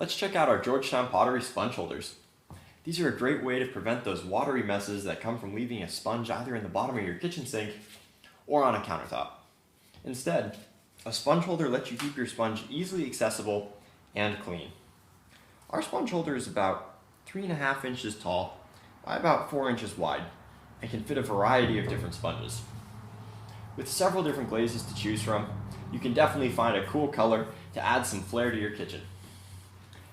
Let's check out our Georgetown Pottery sponge holders. These are a great way to prevent those watery messes that come from leaving a sponge either in the bottom of your kitchen sink or on a countertop. Instead, a sponge holder lets you keep your sponge easily accessible and clean. Our sponge holder is about 3.5 inches tall by about 4 inches wide and can fit a variety of different sponges. With several different glazes to choose from, you can definitely find a cool color to add some flair to your kitchen.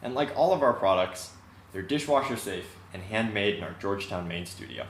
And like all of our products, they're dishwasher safe and handmade in our Georgetown, Maine studio.